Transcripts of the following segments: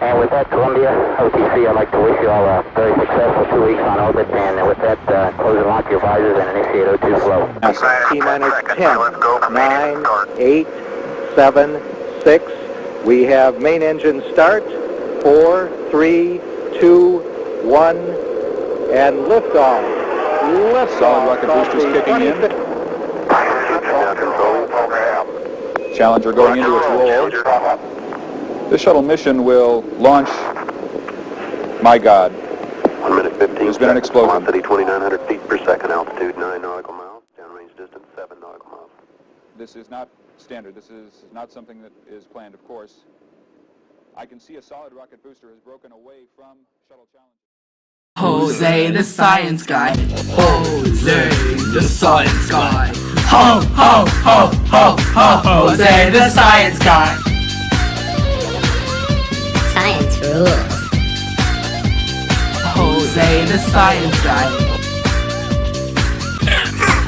And with that, Columbia, OTC, I'd like to wish you all a very successful 2 weeks on orbit, and with that, close and lock your visors and initiate O2 flow. T-minus 10, 9, 8, 7, 6. We have main engine start. 4, 3, 2, 1, and liftoff. Solid rocket boosters kicking in. Challenger going into its roll. This shuttle mission will launch, my God, 1 minute 15 there's been an explosion. Velocity 2,900 feet per second, altitude 9 nautical miles, downrange distance 7 nautical miles. This is not standard. This is not something that is planned, of course. I can see a solid rocket booster has broken away from Shuttle Challenger. Jose the science guy. Jose the science guy. Ho, ho, ho, ho, ho. Jose the science guy. Science rules. Jose the science guy.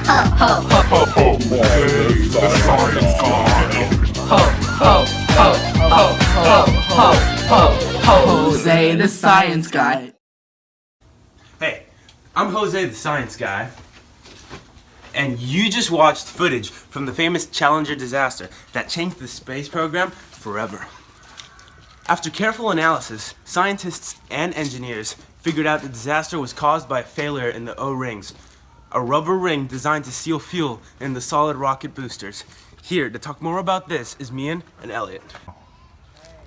Ho, ho, ho, ho, ho. Jose the science guy. Ho, ho, ho, ho, ho, ho, ho, ho. Jose the science guy. Hey, I'm Jose the Science Guy, and you just watched footage from the famous Challenger disaster that changed the space program forever. After careful analysis, scientists and engineers figured out the disaster was caused by a failure in the O-rings, a rubber ring designed to seal fuel in the solid rocket boosters. Here to talk more about this is Mian and Elliot.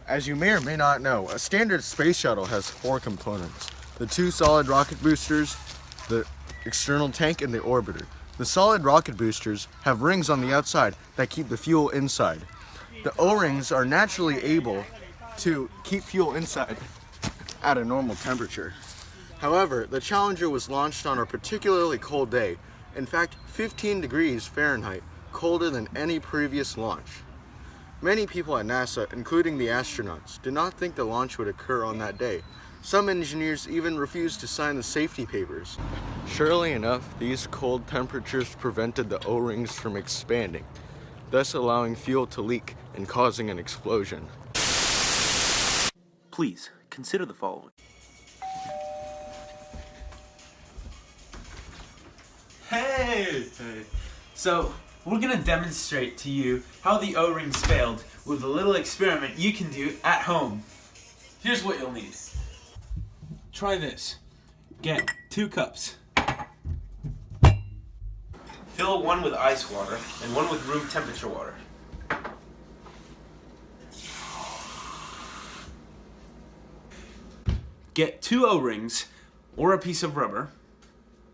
As you may or may not know, a standard space shuttle has 4 components. The 2 solid rocket boosters, the external tank, and the orbiter. The solid rocket boosters have rings on the outside that keep the fuel inside. The O-rings are naturally able to keep fuel inside at a normal temperature. However, the Challenger was launched on a particularly cold day, in fact 15 degrees Fahrenheit, colder than any previous launch. Many people at NASA, including the astronauts, did not think the launch would occur on that day. Some engineers even refused to sign the safety papers. Surely enough, these cold temperatures prevented the O-rings from expanding, thus allowing fuel to leak and causing an explosion. Please, consider the following. Hey! So, we're going to demonstrate to you how the O-rings failed with a little experiment you can do at home. Here's what you'll need. Try this. Get 2 cups. Fill one with ice water and one with room temperature water. Get 2 O-rings or a piece of rubber.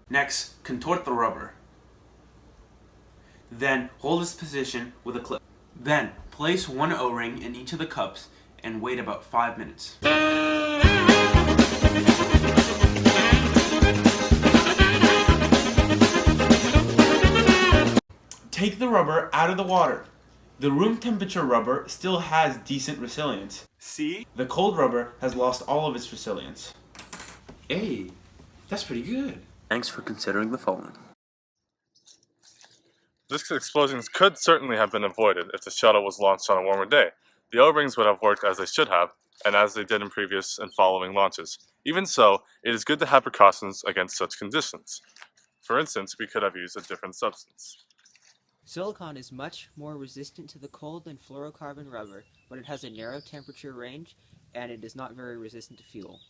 Next, contort the rubber. Then hold this position with a clip. Then place 1 O-ring in each of the cups and wait about 5 minutes. Take the rubber out of the water. The room temperature rubber still has decent resilience. See? The cold rubber has lost all of its resilience. Hey, that's pretty good. Thanks for considering the following. This explosions could certainly have been avoided if the shuttle was launched on a warmer day. The O-rings would have worked as they should have, and as they did in previous and following launches. Even so, it is good to have precautions against such conditions. For instance, we could have used a different substance. Silicon is much more resistant to the cold than fluorocarbon rubber, but it has a narrow temperature range, and it is not very resistant to fuel.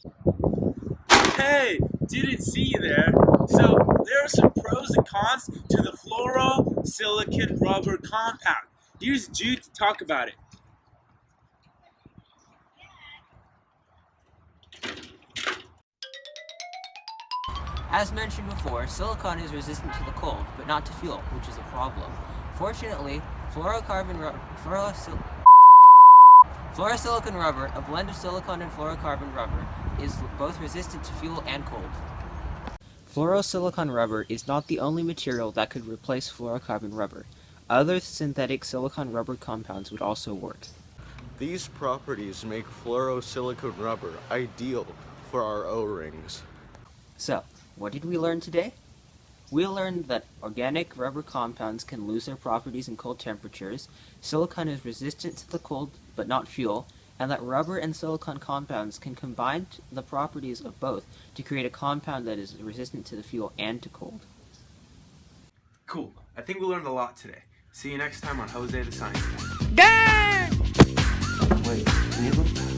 Hey, didn't see you there. So, there are some pros and cons to the fluorosilicon rubber compound. Here's Jude to talk about it. As mentioned before, silicon is resistant to the cold, but not to fuel, which is a problem. Fortunately, fluorosilicon rubber, a blend of silicon and fluorocarbon rubber, is both resistant to fuel and cold. Fluorosilicon rubber is not the only material that could replace fluorocarbon rubber. Other synthetic silicon rubber compounds would also work. These properties make fluorosilicon rubber ideal for our O-rings. So, what did we learn today? We learned that organic rubber compounds can lose their properties in cold temperatures, silicon is resistant to the cold but not fuel, and that rubber and silicon compounds can combine the properties of both to create a compound that is resistant to the fuel and to cold. Cool. I think we learned a lot today. See you next time on Jose the Science Guy. Gang! Wait, can you look?